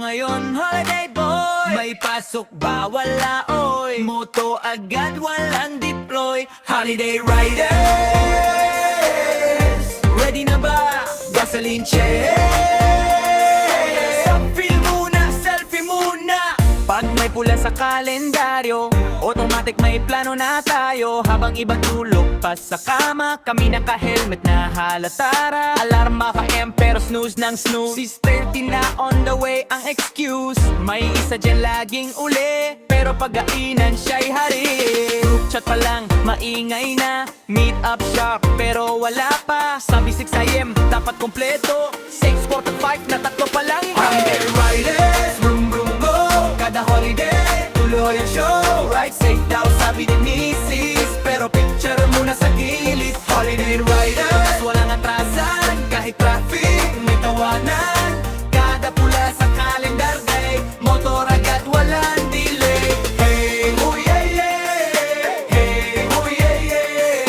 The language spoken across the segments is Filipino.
ngayon, holiday boy. May pasok ba? Wala, oy. Moto agad, walang deploy. Holiday riders, ready na ba? Gasoline check. Selfie muna. Pag may pula sa kalendaryo, automatic may plano na tayo. Habang iba tulog pa sa kama, kami naka-helmet na halatara. Alarma ka pero snooze ng snooze. 6:30 na on the way ang excuse. May isa dyan laging uli, pero pag-ainan siya'y hari. Group chat pa lang, maingay na. Meet up sharp, pero wala pa. Sabi 6 AM, dapat kompleto. 6:45 na tatlo pa lang. Holiday riders, vroom vroom go. Kada holiday, tuloy ang show. Right safe daw sabi ni Mrs. Pero picture muna sa gilid. Holiday riders, walang atrasan. Kahit traffic, may tawanan. Kada pula sa calendar day, motor agad walang delay. Hey, oh yeah yeah. Hey, oh yeah yeah.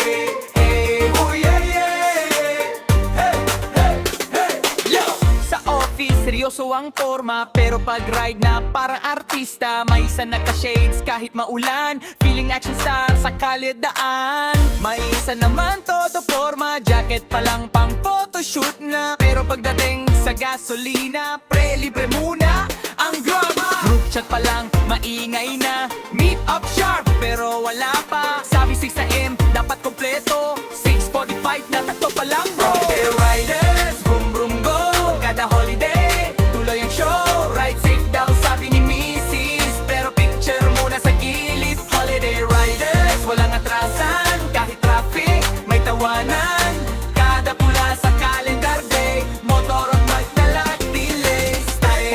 Hey, oh yeah yeah. Hey, hey, hey, yo! Sa office, seryoso ang forma. Pero pag ride na parang artista, may isa naka-shades kahit maulan. Feeling action star sa kalidaan. May isa naman todo forma, jacket pa lang pang photoshoot na. Pero pagdating sa gasolina, pre-libre muna ang drama. Group chat pa lang, maingay na. Meet up sharp, pero wala pa. Sabi 6 AM, dapat kompleto. 6:45 na tatlo pa lang bro. Holiday riders, vroom vroom go. Kada holiday, tuloy ang show. Ride safe daw sabi ni Mrs. Pero picture muna sa gilid. Holiday riders, walang atrasan. Kahit traffic, may tawanan. Kada pula sa calendar day, motor at bike na lang delay.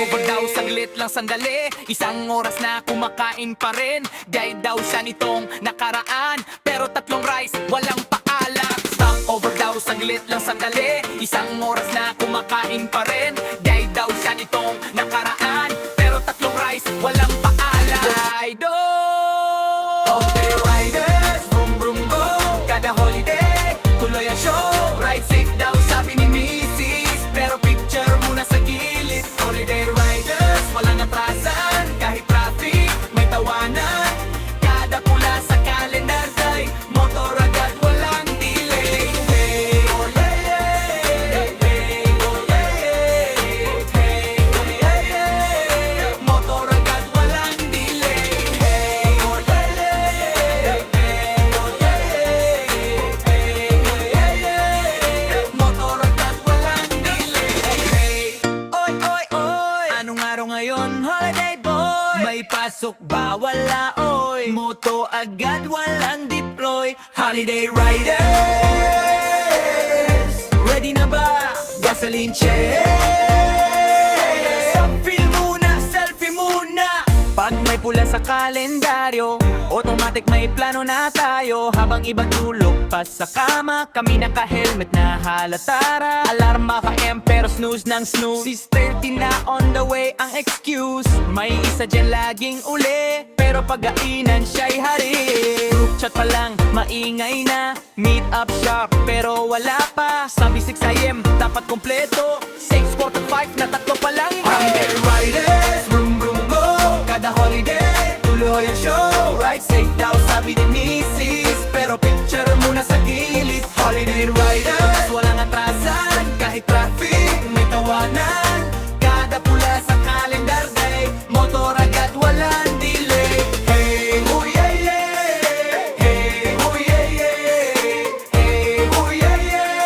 Over daw saglit lang sandali. Isang oras na kumakain pa rin. Gaya daw siya nitong nakaraan. Pero tatlong rice, walang paalam. Stop over daw saglit lang sandali. Isang oras na kumakain pa rin. Gaya daw siya nitong nakaraan. Pero tatlong rice, walang paalam. Holiday riders, vroom vroom go. Kada holiday, tuloy ang show. Ride safe daw sabi ni Mrs. Pero picture muna sa gilid. Holiday riders, walang atrasan. Kahit traffic, may tawanan. Kada pula sa calendar day, motor agad walang delay. Hey, oh yeah yeah. Hey, oh yeah yeah. Hey, oh yeah yeah. Motor agad walang delay. Hey, oh yeah yeah. Hey, oh yeah yeah. Hey, oh yeah yeah. Motor agad walang delay. Hey, oy oy oy. Anong araw ngayon, holiday boy? May pasok ba? Wala, oy. Moto agad walang deploy. Holiday riders, ready na ba? Gasoline check. Selfie muna. Pag may pula sa kalendaryo, automatic may plano na tayo. Habang iba tulog pa sa kama, kami naka-helmet na halatara. Alarma ka pero snooze ng snooze. 6:30 na on the way ang excuse. May isa dyan laging uli, pero pag-ainan siya'y hari. Group chat pa lang, maingay na. Meet up sharp, pero wala pa. Sabi 6 AM, dapat kompleto. 6:45 na tatlo pa lang. Holiday riders, vroom vroom go. Kada holiday, tuloy ang show. Ride safe daw sabi ni Mrs. Pero picture muna sa gilid. Holiday riders, walang atrasan. Kahit traffic, may tawanan. Kada pula sa calendar day, motor agad walang delay. Hey, oh yeah yeah. Hey, oh yeah yeah. Hey, oh yeah yeah.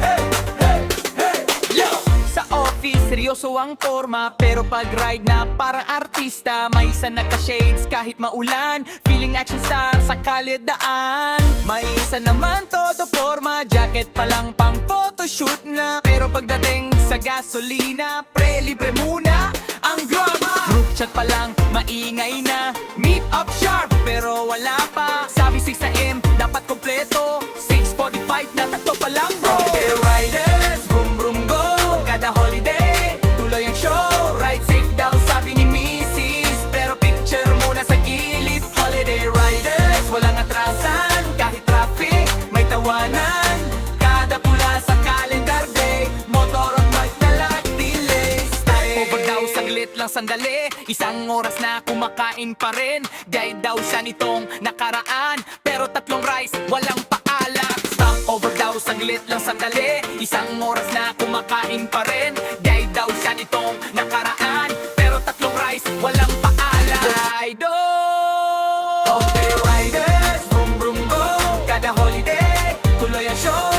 Hey, hey, hey, yo! Sa office, seryoso ang forma. Pero pag ride na parang artista, may isa naka-shades kahit maulan. Feeling action star sa kalidaan. May isa naman todo forma, jacket pa lang pang photoshoot na. Pero pagdating sa gasolina, pre-libre muna ang drama. Group chat pa lang, maingay na. Meet up sharp, pero wala pa. Sabi 6 AM, dapat kompleto. 6:45 na tatlo pa lang bro. Holiday riders, vroom vroom go. Kada holiday, tuloy ang show. Ride safe daw sabi ni Mrs. Pero picture muna sa gilid. Holiday riders, walang atrasan. Kahit traffic, may tawanan. Kada pula sa calendar day, motor at bike na lang delay. Over daw sa lang sandali, isang oras na kumakain pa rin. Diet daw siya nitong nakaraan, pero 3 rice, walang paalat. Stopover daw, saglit lang sandali, isang oras na kumakain pa rin. Diet daw siya nitong nakaraan, pero 3 rice, walang paalat. Riders, okay riders, vroom vroom go. Kada holiday, tuloy ang show.